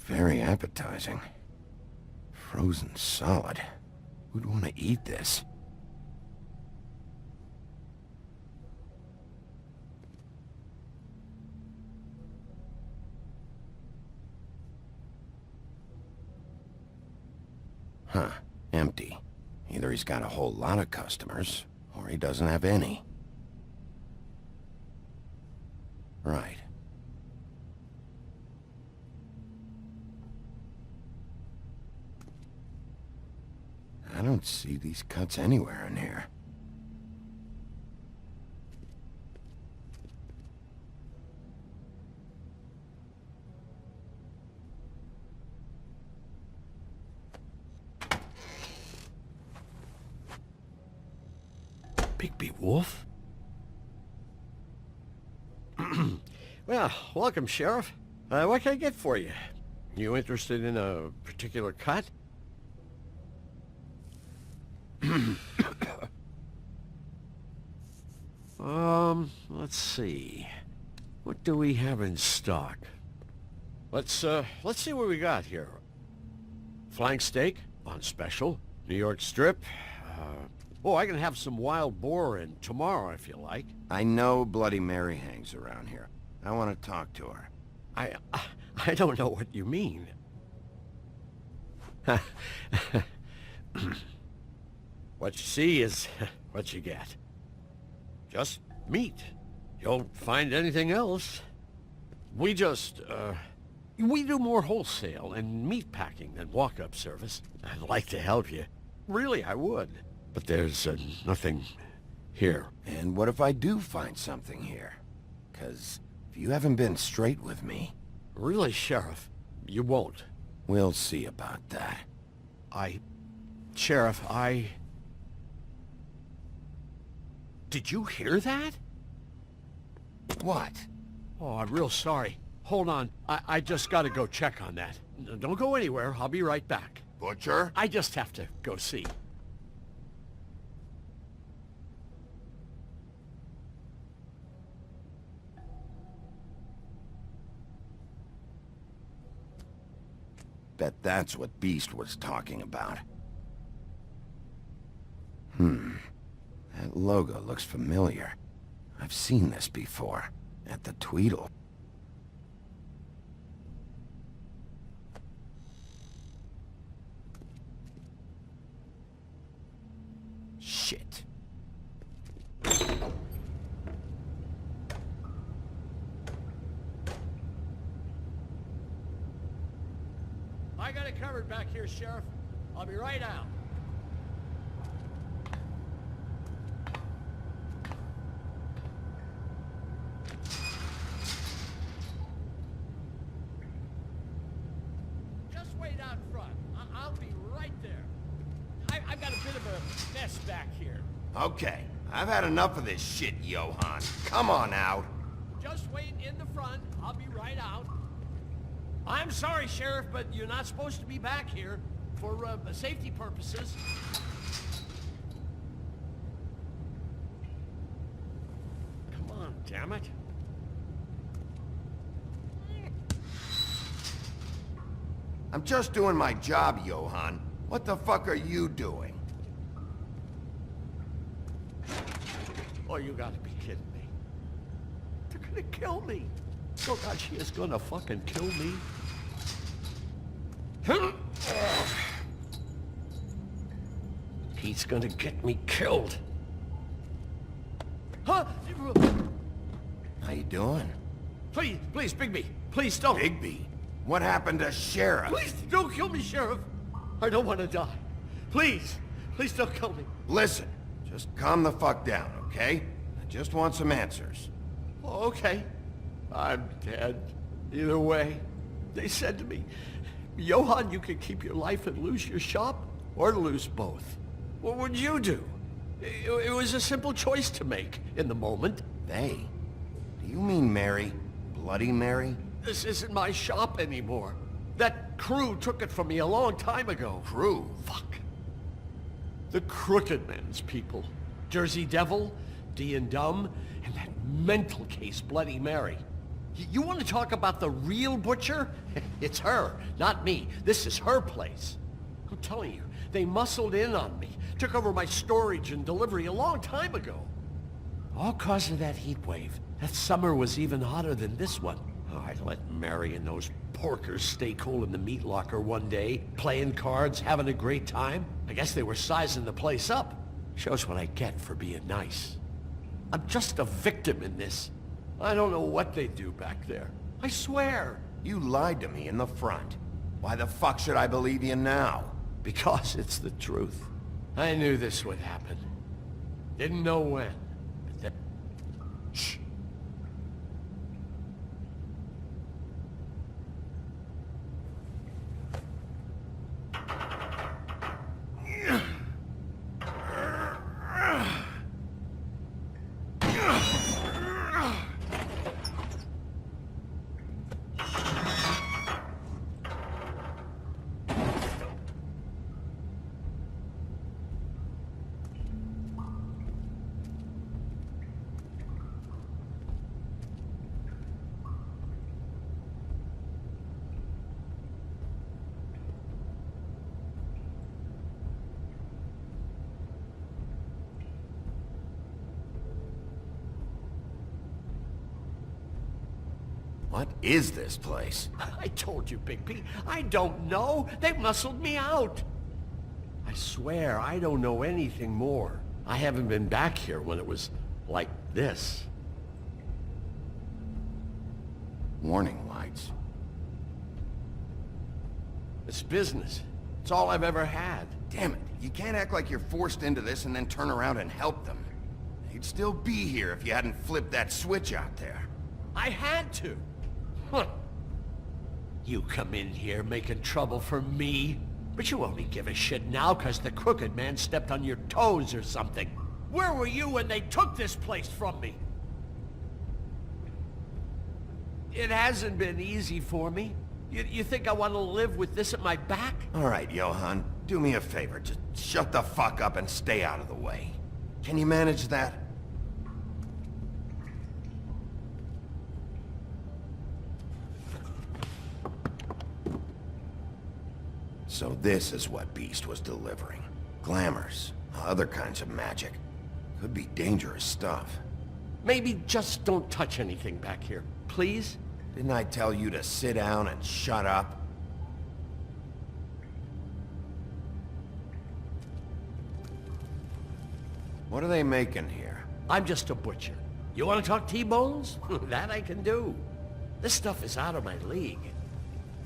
Very appetizing. Frozen solid. Who'd want to eat this? Huh. Empty. Either he's got a whole lot of customers, or he doesn't have any. Right. I don't see these cuts anywhere in here. Bigby Wolf? Well, welcome, Sheriff. What can I get for you? You interested in a particular cut? Let's see. What do we have in stock? Let's see what we got here. Flank steak on special. New York strip. Oh, I can have some wild boar in tomorrow if you like. I know Bloody Mary hangs around here. I want to talk to her. I don't know what you mean. What you see is what you get. Just meat. You don't find anything else. We do more wholesale and meat packing than walk-up service. I'd like to help you. Really, I would. But there's nothing here. And what if I do find something here? 'Cause if you haven't been straight with me... Really, Sheriff, you won't. We'll see about that. Sheriff, Did you hear that? What? Oh, I'm real sorry. Hold on. I just gotta go check on that. Don't go anywhere. I'll be right back. Butcher? I just have to go see. Bet that's what Beast was talking about. That logo looks familiar. I've seen this before. At the Tweedle. Shit. I got it covered back here, Sheriff. I'll be right out. Just wait out front. I'll be right there. I've got a bit of a mess back here. Okay, I've had enough of this shit, Johann. Come on out. Just wait in the front. I'll be right out. I'm sorry, Sheriff, but you're not supposed to be back here for safety purposes. Come on, damn it. I'm just doing my job, Johann. What the fuck are you doing? Oh, you gotta be kidding me. They're gonna kill me. Oh God, she is gonna fucking kill me. He's gonna get me killed. Huh? How you doing? Please, Bigby, please don't. Bigby? What happened to Sheriff? Please don't kill me, Sheriff. I don't want to die. Please don't kill me. Listen, just calm the fuck down, okay? I just want some answers. Oh, okay. I'm dead. Either way. They said to me, Johann, you could keep your life and lose your shop, or lose both. What would you do? It was a simple choice to make in the moment. They? Do you mean Mary? Bloody Mary? This isn't my shop anymore. That crew took it from me a long time ago. Crew? Fuck. The Crooked Men's people. Jersey Devil, D and Dumb, and that mental case Bloody Mary. You want to talk about the real butcher? It's her, not me. This is her place. I'm telling you, they muscled in on me, took over my storage and delivery a long time ago. All cause of that heat wave. That summer was even hotter than this one. Oh, I let Mary and those porkers stay cool in the meat locker one day, playing cards, having a great time. I guess they were sizing the place up. Shows what I get for being nice. I'm just a victim in this. I don't know what they do back there. I swear. You lied to me in the front. Why the fuck should I believe you now? Because it's the truth. I knew this would happen. Didn't know when. But then... Shh. What is this place? I told you, Big P. I don't know. They muscled me out. I swear, I don't know anything more. I haven't been back here when it was like this. Warning lights. It's business. It's all I've ever had. Damn it, you can't act like you're forced into this and then turn around and help them. You'd still be here if you hadn't flipped that switch out there. I had to. Huh. You come in here making trouble for me, but you only give a shit now because the crooked man stepped on your toes or something. Where were you when they took this place from me? It hasn't been easy for me. You think I want to live with this at my back? All right, Johan, do me a favor. Just shut the fuck up and stay out of the way. Can you manage that? So this is what Beast was delivering. Glamours, other kinds of magic. Could be dangerous stuff. Maybe just don't touch anything back here, please? Didn't I tell you to sit down and shut up? What are they making here? I'm just a butcher. You want to talk T-bones? That I can do. This stuff is out of my league.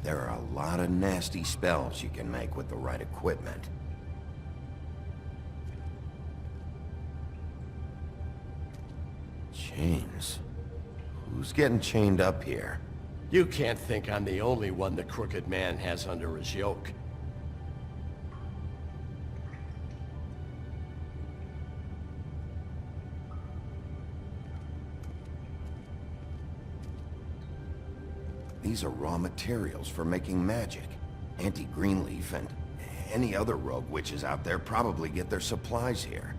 There are a lot of nasty spells you can make with the right equipment. Chains. Who's getting chained up here? You can't think I'm the only one the crooked man has under his yoke. These are raw materials for making magic. Auntie Greenleaf and any other rogue witches out there probably get their supplies here.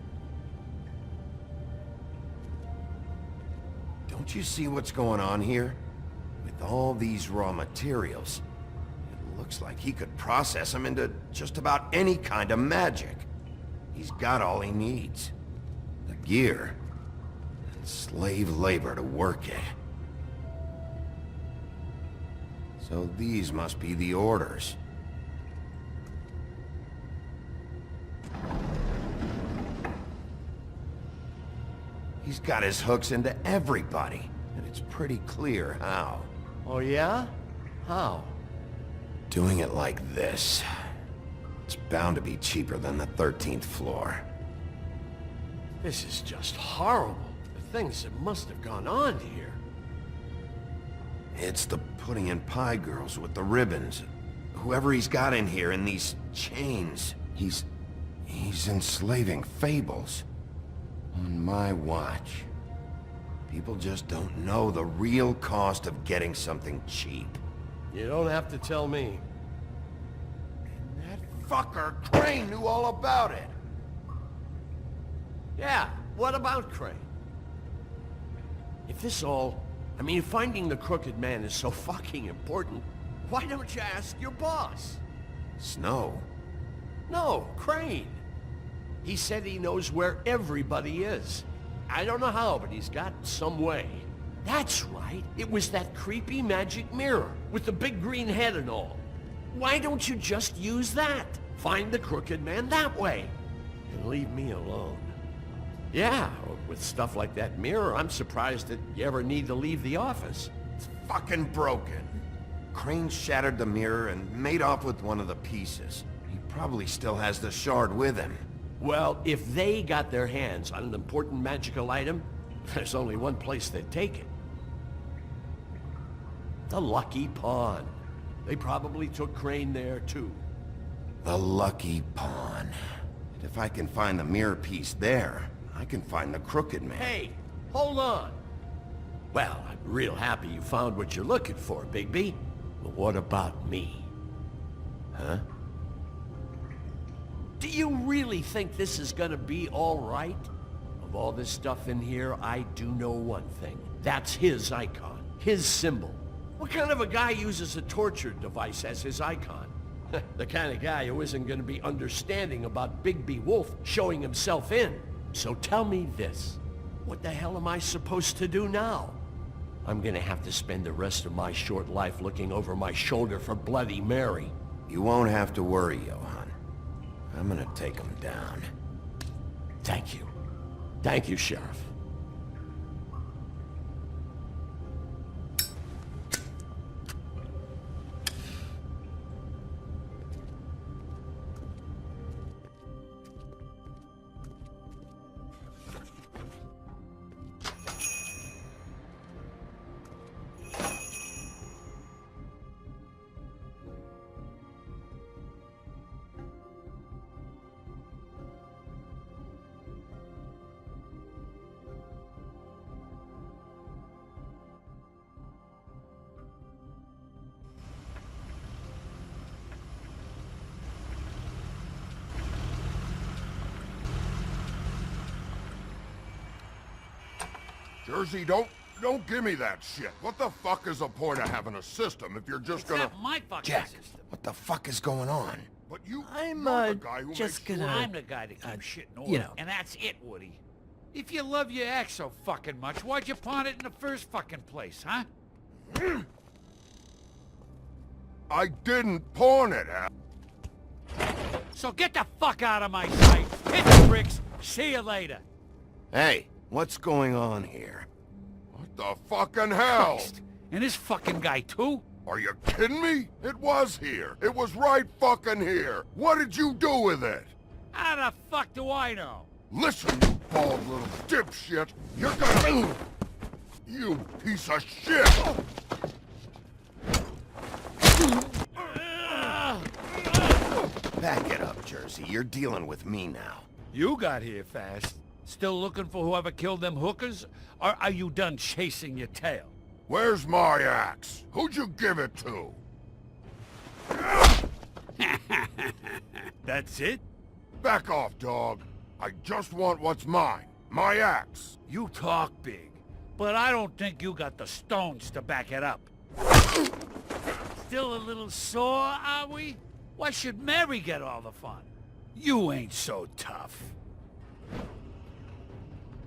Don't you see what's going on here? With all these raw materials, it looks like he could process them into just about any kind of magic. He's got all he needs. The gear, and slave labor to work it. So these must be the orders. He's got his hooks into everybody, and it's pretty clear how. Oh yeah? How? Doing it like this. It's bound to be cheaper than the 13th floor. This is just horrible. The things that must have gone on here. It's the pudding and pie girls with the ribbons. Whoever he's got in here in these chains, he's enslaving fables. On my watch. People just don't know the real cost of getting something cheap. You don't have to tell me. And that fucker Crane knew all about it. Yeah, what about Crane? If this all I mean, if finding the crooked man is so fucking important, why don't you ask your boss? Snow? No, Crane. He said he knows where everybody is. I don't know how, but he's got some way. That's right. It was that creepy magic mirror with the big green head and all. Why don't you just use that? Find the crooked man that way. And leave me alone. Yeah, with stuff like that mirror, I'm surprised that you ever need to leave the office. It's fucking broken. Crane shattered the mirror and made off with one of the pieces. He probably still has the shard with him. Well, if they got their hands on an important magical item, there's only one place they'd take it. The Lucky Pawn. They probably took Crane there, too. The Lucky Pawn. And if I can find the mirror piece there, I can find the crooked man. Hey, hold on. Well, I'm real happy you found what you're looking for, Bigby. But what about me? Huh? Do you really think this is gonna be all right? Of all this stuff in here, I do know one thing. That's his icon, his symbol. What kind of a guy uses a torture device as his icon? The kind of guy who isn't gonna be understanding about Bigby Wolf showing himself in. So tell me this. What the hell am I supposed to do now? I'm gonna have to spend the rest of my short life looking over my shoulder for Bloody Mary. You won't have to worry, Johann. I'm gonna take him down. Thank you. Thank you, Sheriff. Jersey, don't give me that shit. What the fuck is the point of having a system if you're just gonna... It's not my fucking Jack, system. what the fuck is going on? But you... I'm, you're the guy who just makes gonna... sure- I'm the guy that keeps shit in order. you know. And that's it, Woody. If you love your ex so fucking much, why'd you pawn it in the first fucking place, huh? I didn't pawn it, Al. So get the fuck out of my sight. Hit the bricks. See you later. Hey, what's going on here? What the fucking hell? Christ. And this fucking guy, too? Are you kidding me? It was here. It was right fucking here. What did you do with it? How the fuck do I know? Listen, you bald little dipshit. You're gonna... You piece of shit! Back it up, Jersey. You're dealing with me now. You got here fast. Still looking for whoever killed them hookers? Or are you done chasing your tail? Where's my axe? Who'd you give it to? That's it? Back off, dog. I just want what's mine. My axe. You talk big, but I don't think you got the stones to back it up. Still a little sore, are we? Why should Mary get all the fun? You ain't so tough.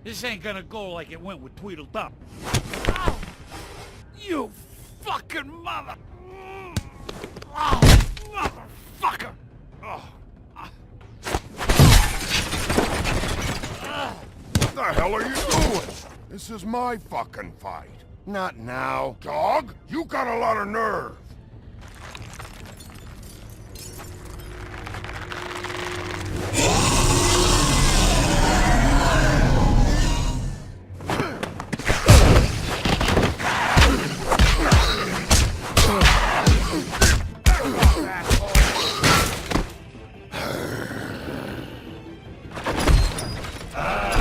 This ain't gonna go like it went with Tweedledum. Ow! You fucking mother... Oh, motherfucker! Oh. What the hell are you doing? This is my fucking fight. Not now. Dog, you got a lot of nerve.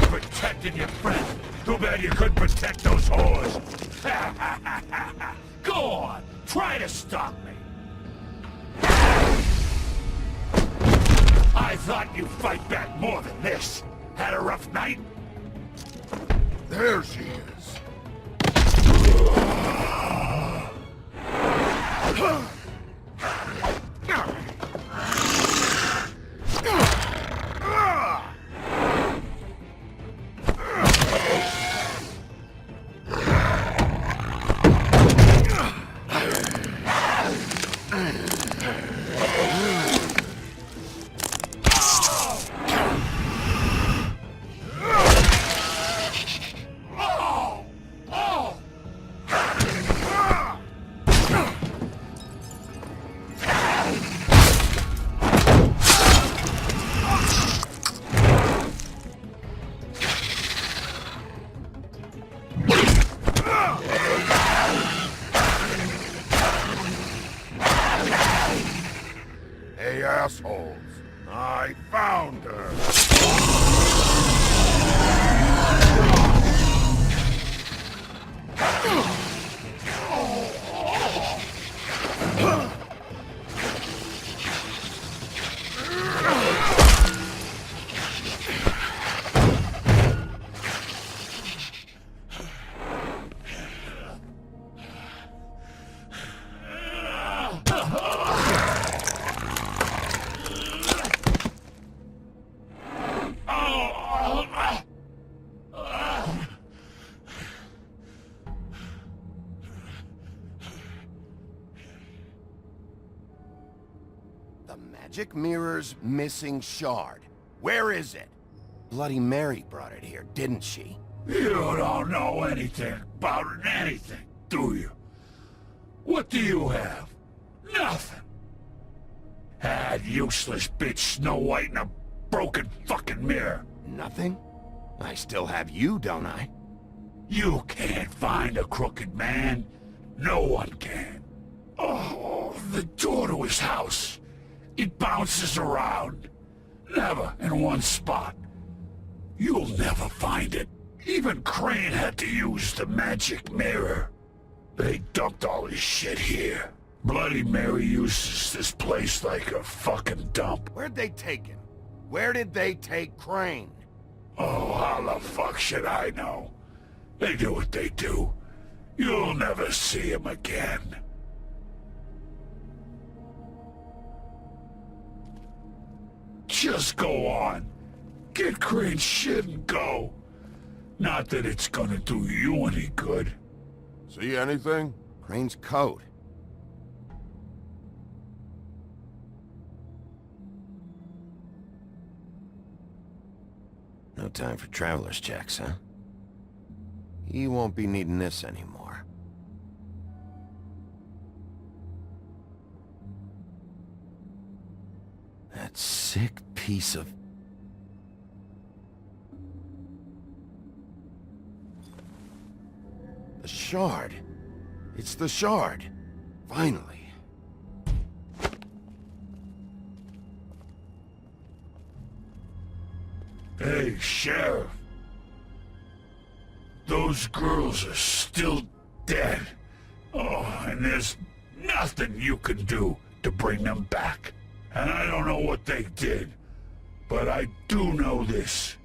Protecting your friend. Too bad you couldn't protect those whores. Go on, try to stop me. I thought you'd fight back more than this. Had a rough night? There she is. assholes. I found her. The magic mirror's missing shard. Where is it? Bloody Mary brought it here, didn't she? You don't know anything about anything, do you? What do you have? Nothing. That useless bitch Snow White and a broken fucking mirror. Nothing? I still have you, don't I? You can't find a crooked man. No one can. Oh, the door to his house. It bounces around. Never in one spot. You'll never find it. Even Crane had to use the magic mirror. They dumped all his shit here. Bloody Mary uses this place like a fucking dump. Where'd they take him? Where did they take Crane? Oh, how the fuck should I know? They do what they do. You'll never see him again. Just go on. Get Crane's shit and go. Not that it's gonna do you any good. See anything? Crane's coat. No time for traveler's checks, huh? He won't be needing this anymore. That sick piece of... The shard. It's the shard. Finally. Hey, Sheriff. Those girls are still dead. Oh, and there's nothing you can do to bring them back. And I don't know what they did, but I do know this.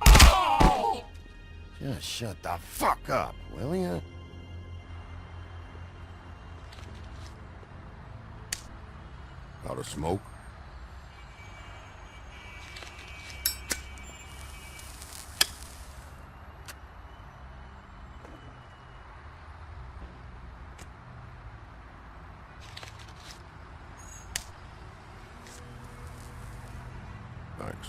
Oh! Just shut the fuck up, will ya? Out of smoke? Thanks.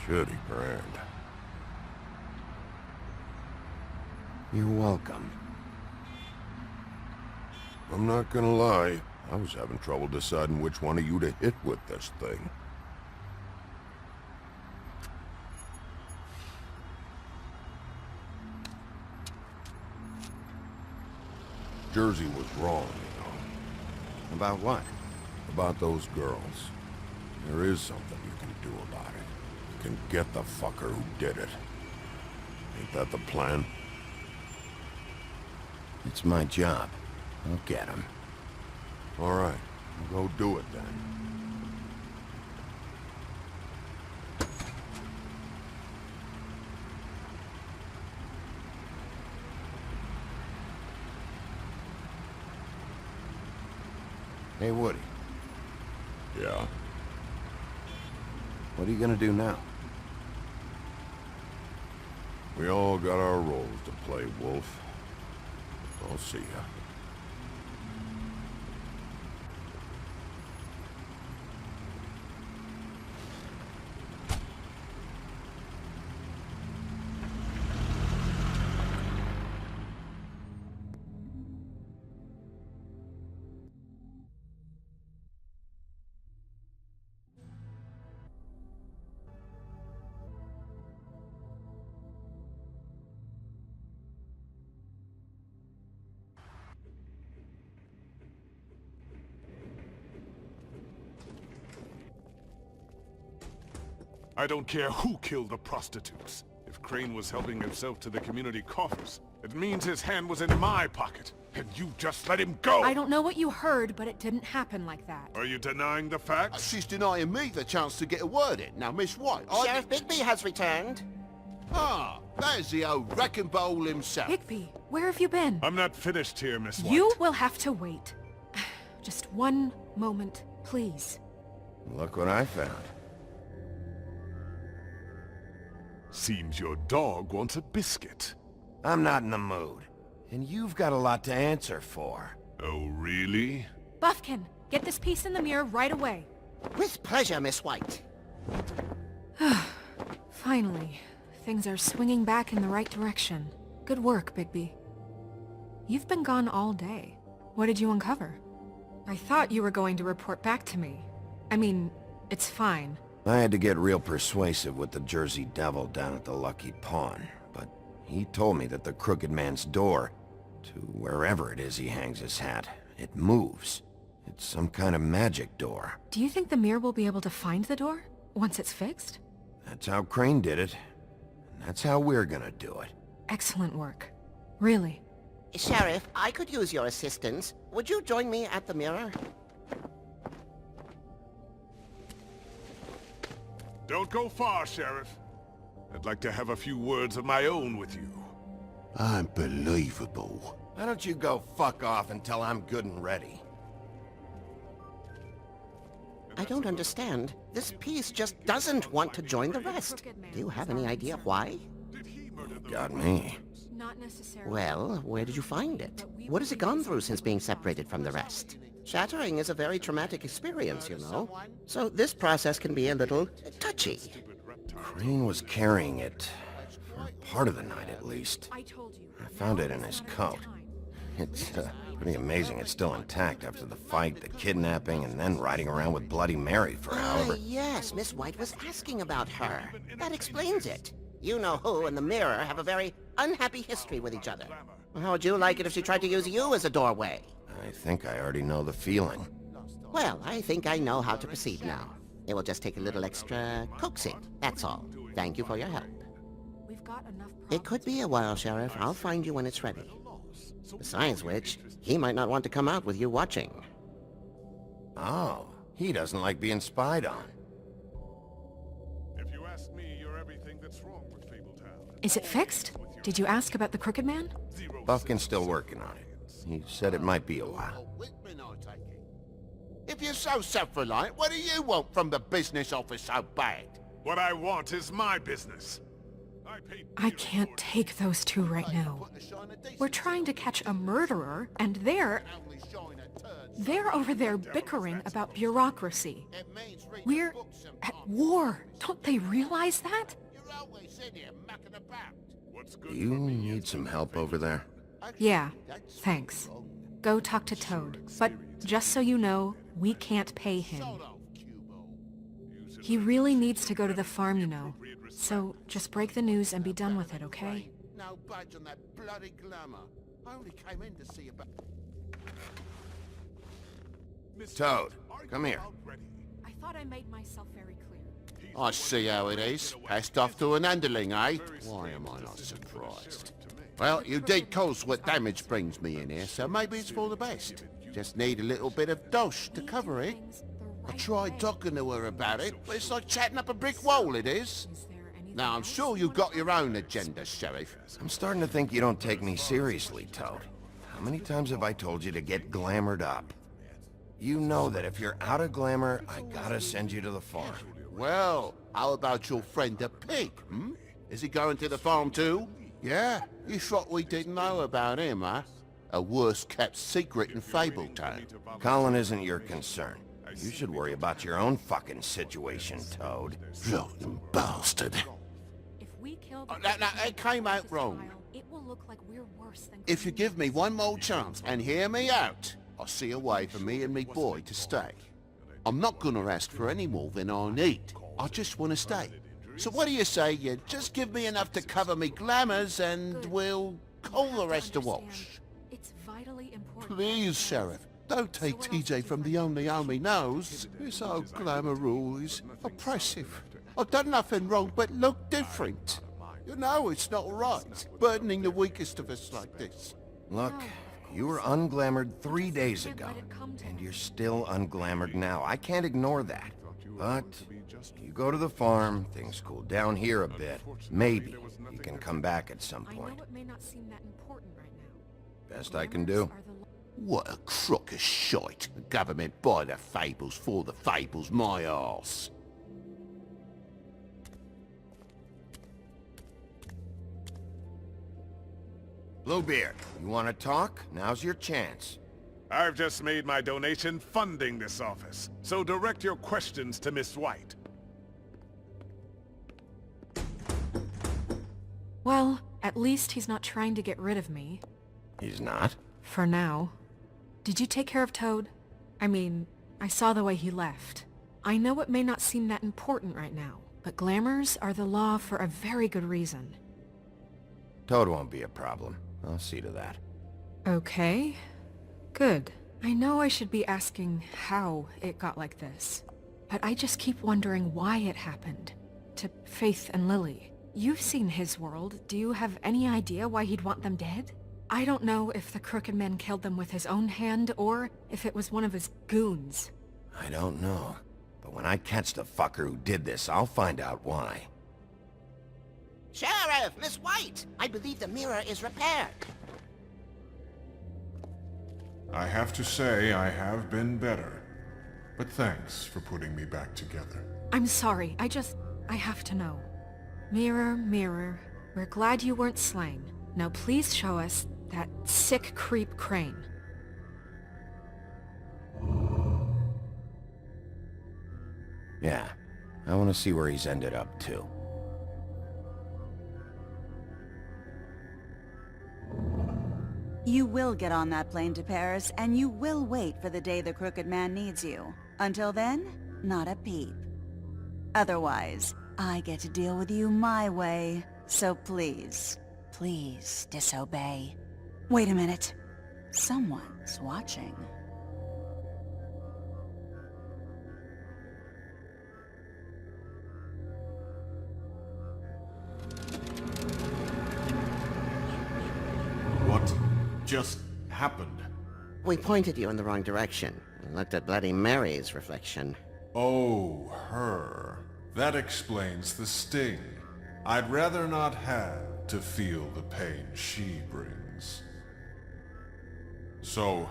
Shitty brand. You're welcome. I'm not gonna lie. I was having trouble deciding which one of you to hit with this thing. Jersey was wrong, you know. About what? About those girls. There is something you can do about it. You can get the fucker who did it. Ain't that the plan? It's my job. I'll get him. All right, go do it then. Hey, Woody. Yeah? What are you gonna do now? We all got our roles to play, Wolf. I'll see ya. I don't care who killed the prostitutes. If Crane was helping himself to the community coffers, it means his hand was in my pocket, and you just let him go! I don't know what you heard, but it didn't happen like that. Are you denying the facts? She's denying me the chance to get a word in. Now, Miss White, Sheriff Bigby has returned. Ah, there's the old wrecking bowl himself. Bigby, where have you been? I'm not finished here, Miss White. You will have to wait. Just one moment, please. Look what I found. Seems your dog wants a biscuit. I'm not in the mood. And you've got a lot to answer for. Oh, really? Buffkin, get this piece in the mirror right away. With pleasure, Miss White. Finally, things are swinging back in the right direction. Good work, Bigby. You've been gone all day. What did you uncover? I thought you were going to report back to me. I mean, it's fine. I had to get real persuasive with the Jersey Devil down at the Lucky Pawn, but he told me that the Crooked Man's door, to wherever it is he hangs his hat, it moves. It's some kind of magic door. Do you think the mirror will be able to find the door, once it's fixed? That's how Crane did it, and that's how we're gonna do it. Excellent work. Really. Sheriff, I could use your assistance. Would you join me at the mirror? Don't go far, Sheriff. I'd like to have a few words of my own with you. Unbelievable. Why don't you go fuck off until I'm good and ready? I don't understand. This piece just doesn't want to join the rest. Do you have any idea why? Got me. Not necessarily. Well, where did you find it? What has it gone through since being separated from the rest? Shattering is a very traumatic experience, you know. So this process can be a little touchy. Crane was carrying it, for part of the night at least. I told you. I found it in his coat. It's pretty amazing it's still intact after the fight, the kidnapping, and then riding around with Bloody Mary for however... Yes, Miss White was asking about her. That explains it. You know who and the mirror have a very unhappy history with each other. How would you like it if she tried to use you as a doorway? I think I already know the feeling. Well, I think I know how to proceed now. It will just take a little extra coaxing, that's all. Thank you for your help. We've got enough It could be a while, Sheriff. I'll find you when it's ready. Besides which, he might not want to come out with you watching. Oh, he doesn't like being spied on. If you ask me, you're everything that's wrong with Fabletown. Is it fixed? Did you ask about the Crooked Man? Buffkin's still working on it. He said it might be a while. If you're so self-reliant, what do you want from the business office so bad? What I want is my business. I can't take those two right now. We're trying to catch a murderer, and they're over there bickering about bureaucracy. We're at war. Don't they realize that? Do you need some help over there? Yeah, thanks. Go talk to Toad. But just so you know, we can't pay him. He really needs to go to the farm, you know. So just break the news and be done with it, okay? No budge on that bloody glamour. I only came in to see about... Toad, come here. I thought I made myself very clear. I see how it is. Passed off to an underling, eh? Why am I not surprised? Well, you did cause what damage brings me in here, so maybe it's for the best. Just need a little bit of dosh to cover it. I tried talking to her about it, but it's like chatting up a brick wall, it is. Now, I'm sure you've got your own agenda, Sheriff. I'm starting to think you don't take me seriously, Toad. How many times have I told you to get glamored up? You know that if you're out of glamour, I gotta send you to the farm. Well, how about your friend the pig, hmm? Is he going to the farm too? Yeah? You thought we didn't know about him, huh? A worse-kept secret in Fabletown. Colin isn't your concern. You should worry about your own fucking situation, Toad. Rotten bastard. If we kill No, it came out wrong. it will look like we're worse than If you give me one more chance and hear me out, I'll see a way for me and me boy to stay. I'm not gonna ask for any more than I need. I just want to stay. So what do you say you just give me enough to cover me glamours and we'll call the rest a wash? It's vitally important. Please, Sheriff, don't take TJ from the only home he knows. This old glamour rule is oppressive. I've done nothing wrong but look different. You know it's not right, burdening the weakest of us like this. Look, you were unglamoured 3 days ago, and you're still unglamoured now. I can't ignore that. But you go to the farm, things cool down here a bit. Maybe you can come back at some I point. know it may not seem that important right now. Best I can do. What a crock of shite. The government buy the fables for the fables, my arse. Bluebeard, you want to talk? Now's your chance. I've just made my donation funding this office, so direct your questions to Miss White. Well, at least he's not trying to get rid of me. He's not? For now. Did you take care of Toad? I mean, I saw the way he left. I know it may not seem that important right now, but glamours are the law for a very good reason. Toad won't be a problem. I'll see to that. Okay. Good. I know I should be asking how it got like this, but I just keep wondering why it happened. To Faith and Lily. You've seen his world. Do you have any idea why he'd want them dead? I don't know if the Crooked Man killed them with his own hand, or if it was one of his goons. I don't know. But when I catch the fucker who did this, I'll find out why. Sheriff, Miss White! I believe the mirror is repaired. I have to say I have been better. But thanks for putting me back together. I'm sorry, I have to know. Mirror, mirror, we're glad you weren't slain. Now please show us that sick creep Crane. Yeah, I want to see where he's ended up, too. You will get on that plane to Paris, and you will wait for the day the Crooked Man needs you. Until then, not a peep. Otherwise, I get to deal with you my way. So please, please disobey. Wait a minute. Someone's watching. What just happened? We pointed you in the wrong direction and looked at Bloody Mary's reflection. Oh, her. That explains the sting. I'd rather not have to feel the pain she brings. So,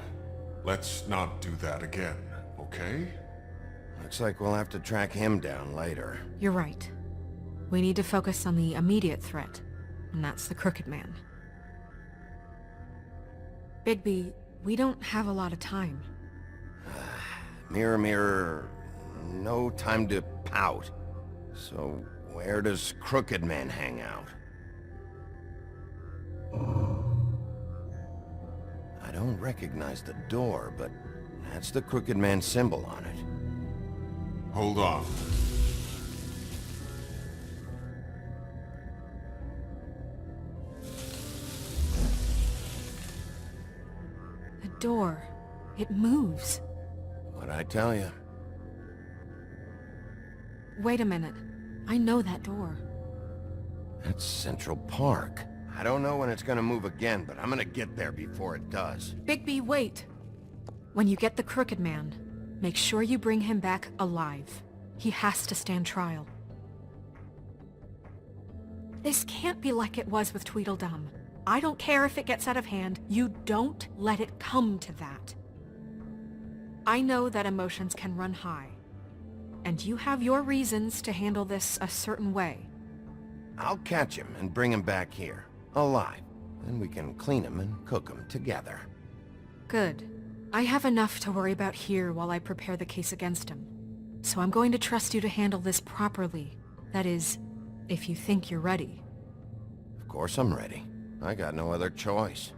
let's not do that again, okay? Looks like we'll have to track him down later. You're right. We need to focus on the immediate threat, and that's the Crooked Man. Bigby, we don't have a lot of time. Mirror, mirror, no time to pout. So, where does Crooked Man hang out? I don't recognize the door, but that's the Crooked Man symbol on it. Hold on. The door. It moves. What'd I tell you? Wait a minute. I know that door. That's Central Park. I don't know when it's gonna move again, but I'm gonna get there before it does. Bigby, wait! When you get the Crooked Man, make sure you bring him back alive. He has to stand trial. This can't be like it was with Tweedledum. I don't care if it gets out of hand. You don't let it come to that. I know that emotions can run high, and you have your reasons to handle this a certain way. I'll catch him and bring him back here, alive. Then we can clean him and cook him together. Good. I have enough to worry about here while I prepare the case against him. So I'm going to trust you to handle this properly. That is, if you think you're ready. Of course I'm ready. I got no other choice.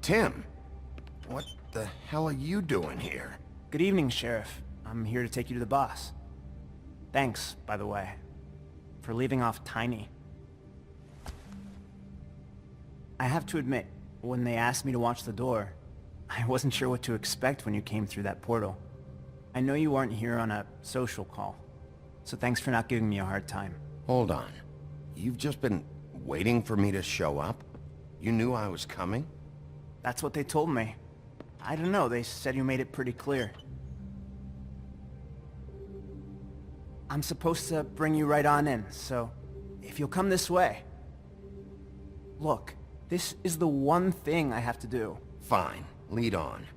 Tim, what the hell are you doing here? Good evening, Sheriff. I'm here to take you to the boss. Thanks, by the way, for leaving off Tiny. I have to admit, when they asked me to watch the door, I wasn't sure what to expect when you came through that portal. I know you aren't here on a social call, so thanks for not giving me a hard time. Hold on. You've just been waiting for me to show up? You knew I was coming? That's what they told me. I don't know, they said you made it pretty clear. I'm supposed to bring you right on in, so if you'll come this way. Look, this is the one thing I have to do. Fine. Lead on.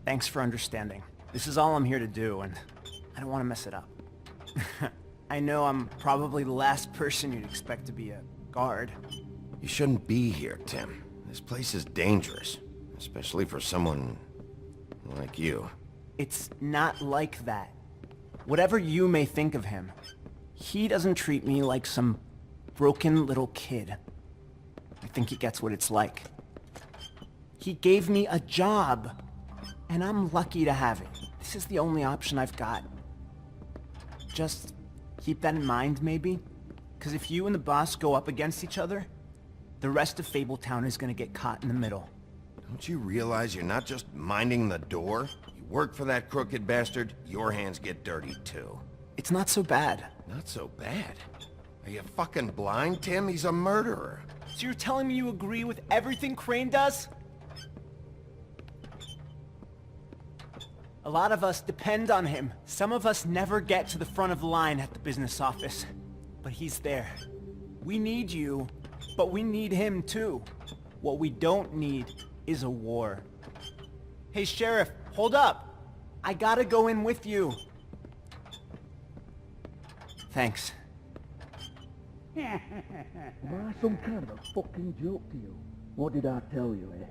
Thanks for understanding. This is all I'm here to do, and I don't want to mess it up. I know I'm probably the last person you'd expect to be a guard. You shouldn't be here, Tim. This place is dangerous, especially for someone like you. It's not like that. Whatever you may think of him, he doesn't treat me like some broken little kid. I think he gets what it's like. He gave me a job, and I'm lucky to have it. This is the only option I've got. Just keep that in mind, maybe? Because if you and the boss go up against each other, the rest of Fabletown is gonna get caught in the middle. Don't you realize you're not just minding the door? You work for that crooked bastard, your hands get dirty too. It's not so bad. Not so bad? Are you fucking blind, Tim? He's a murderer. So you're telling me you agree with everything Crane does? A lot of us depend on him. Some of us never get to the front of the line at the business office. But he's there. We need you, but we need him too. What we don't need is a war. Hey, Sheriff, hold up. I gotta go in with you. Thanks. Am I some kind of a fucking joke to you? What did I tell you, eh?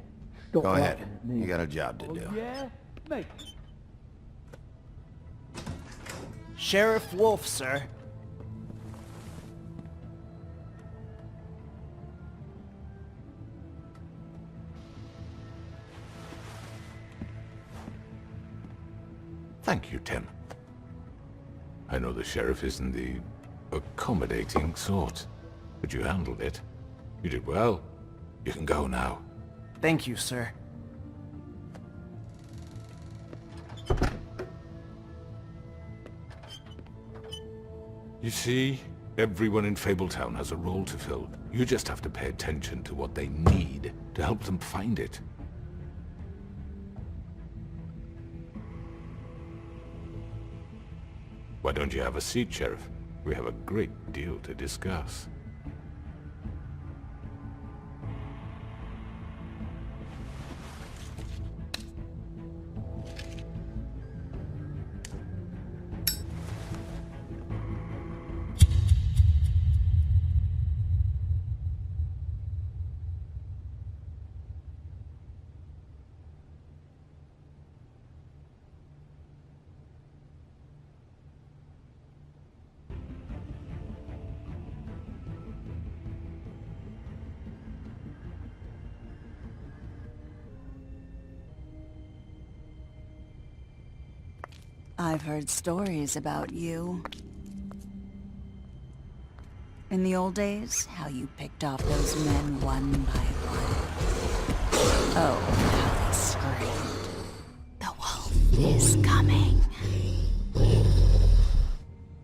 Stop Go ahead. laughing at me. You got a job to Oh, do. yeah? Mate. Sheriff Wolf, sir. Thank you, Tim. I know the sheriff isn't the accommodating sort, but you handled it. You did well. You can go now. Thank you, sir. You see, everyone in Fabletown has a role to fill. You just have to pay attention to what they need to help them find it. Why don't you have a seat, Sheriff? We have a great deal to discuss. I've heard stories about you. In the old days, how you picked off those men one by one. Oh, how they screamed. The wolf is coming.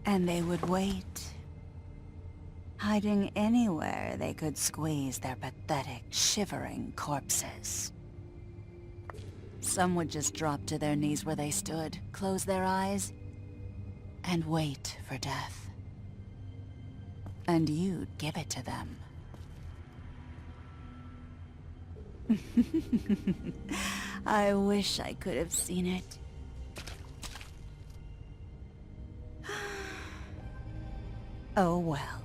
And they would wait, hiding anywhere they could squeeze their pathetic, shivering corpses. Some would just drop to their knees where they stood, close their eyes, and wait for death. And you'd give it to them. I wish I could have seen it. Oh well.